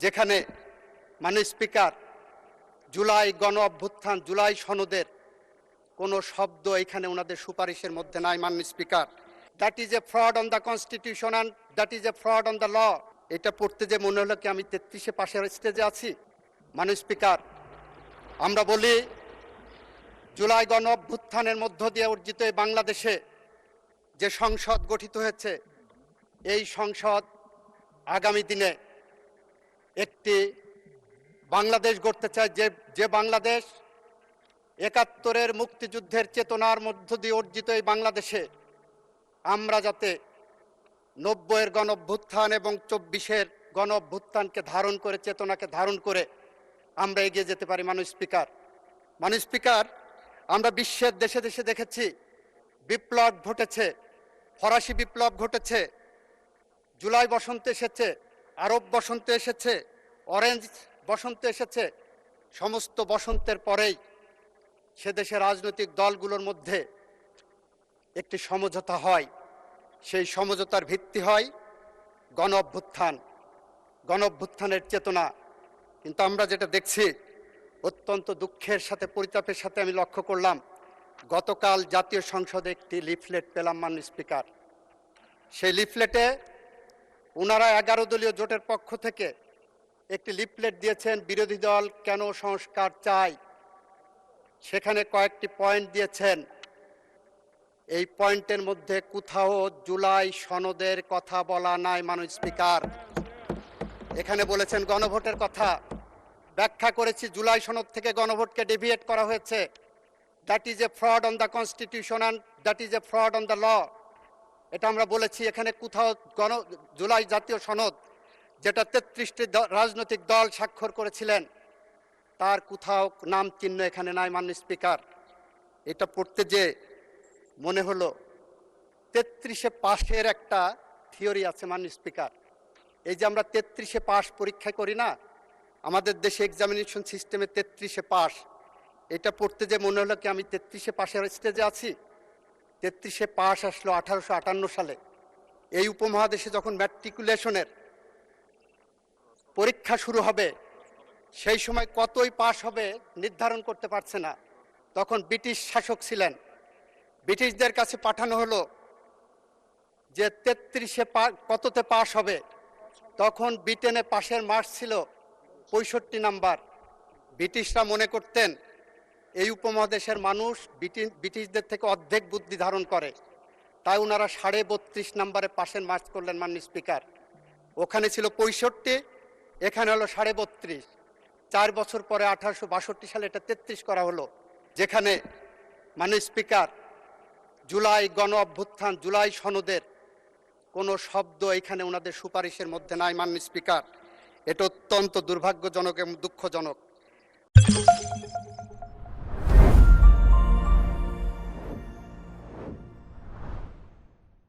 যেখানে মাননীয় স্পিকার জুলাই গণ অভ্যুত্থান জুলাই সনদের কোনো শব্দ এখানে ওনাদের সুপারিশের মধ্যে নাই। মাননীয় speaker, that is a fraud on the constitution and that is a fraud on the law. এটা পড়তে যে মনে হলো কি আমি 33-এ পাশের স্টেজে আছি। মাননীয় স্পিকার, আমরা বলি জুলাই গণ অভ্যুত্থানের মধ্য দিয়ে অর্জিত এই বাংলাদেশে যে সংসদ গঠিত হয়েছে, এই সংসদ আগামী দিনে একটি বাংলাদেশ গড়তে চায়, যে বাংলাদেশ ৭১-এর মুক্তিযুদ্ধের চেতনার মধ্য দিয়ে অর্জিত এই বাংলাদেশে আমরা যাতে ৯০-এর গণ অভ্যুত্থান এবং ২৪-এর গণ অভ্যুত্থানকে ধারণ করে, চেতনাকে ধারণ করে আমরা এগিয়ে যেতে পারি। মাননীয় স্পিকার, আমরা বিশ্বের দেশে দেশে দেখেছি বিপ্লব ঘটেছে, ফরাসি বিপ্লব ঘটেছে, জুলাই বসন্ত এসেছে, আরব বসন্ত এসেছে, অরেঞ্জ বসন্ত এসেছে। সমস্ত বসন্তের পরেই সে দেশের রাজনৈতিক দলগুলোর মধ্যে একটি সমঝোতা হয়। সেই সমঝোতার ভিত্তি হয় গণ অভ্যুত্থানের চেতনা। কিন্তু আমরা যেটা দেখছি, অত্যন্ত দুঃখের সাথে, পরিতাপের সাথে আমি লক্ষ্য করলাম, গতকাল জাতীয় সংসদে একটি লিফলেট পেলাম। মাননীয় স্পিকার, সেই লিফলেটে ওনারা 11 দলীয় জোটের পক্ষ থেকে একটি লিফলেট দিয়েছেন, বিরোধী দল কেন সংস্কার চায়। সেখানে কয়েকটি পয়েন্ট দিয়েছেন। এই পয়েন্টের মধ্যে কোথাও জুলাই সনদের কথা বলা নাই। মাননীয় স্পিকার, এখানে বলেছেন গণভোটের কথা, ব্যাখ্যা করেছি জুলাই সনদ থেকে গণভোটকে ডেভিয়েট করা হয়েছে। That is a fraud on the constitution and that is a fraud on the law. এটা আমরা বলেছি। এখানে কোথাও জুলাই জাতীয় সনদ, যেটা 33টি রাজনৈতিক দল স্বাক্ষর করেছিলেন, তার কোথাও নাম চিহ্ন এখানে নাই। মাননীয় স্পিকার, এটা পড়তে যে মনে হলো 33-এ পাশের একটা থিওরি আছে। মাননীয় স্পিকার, এই যে আমরা 33-এ পাশ পরীক্ষা করি না, আমাদের দেশে এক্সামিনেশন সিস্টেমে 33-এ পাশ, এটা পড়তে যে মনে হলো কি আমি 33-এ পাশের স্টেজে আছি। 33-এ পাশ আসলো 1858 সালে। এই উপমহাদেশে যখন ম্যাট্রিকুলেশনের পরীক্ষা শুরু হবে, সেই সময় কতই পাশ হবে নির্ধারণ করতে পারছে না। তখন ব্রিটিশ শাসক ছিলেন, ব্রিটিশদের কাছে পাঠানো হলো যে 33-এ কততে পাশ হবে। তখন ব্রিটেনে পাশের মার্কস ছিল 65 নাম্বার। ব্রিটিশরা মনে করতেন এই উপমহাদেশের মানুষ ব্রিটিশদের থেকে অর্ধেক বুদ্ধি ধারণ করে, তাই ওনারা 32.5 নাম্বারে পাশের মার্কস করলেন। মাননীয় স্পিকার, ওখানে ছিল 65, এখানে হলো 32.5। 4 বছর পরে 1862 সালে এটা 33 করা হলো। যেখানে মাননীয় স্পিকার জুলাই গণ অভ্যুত্থান জুলাই সনদের কোনো শব্দ এখানে ওনাদের সুপারিশের মধ্যে নাই। মাননীয় স্পিকার, এটা অত্যন্ত দুর্ভাগ্যজনক এবং দুঃখজনক।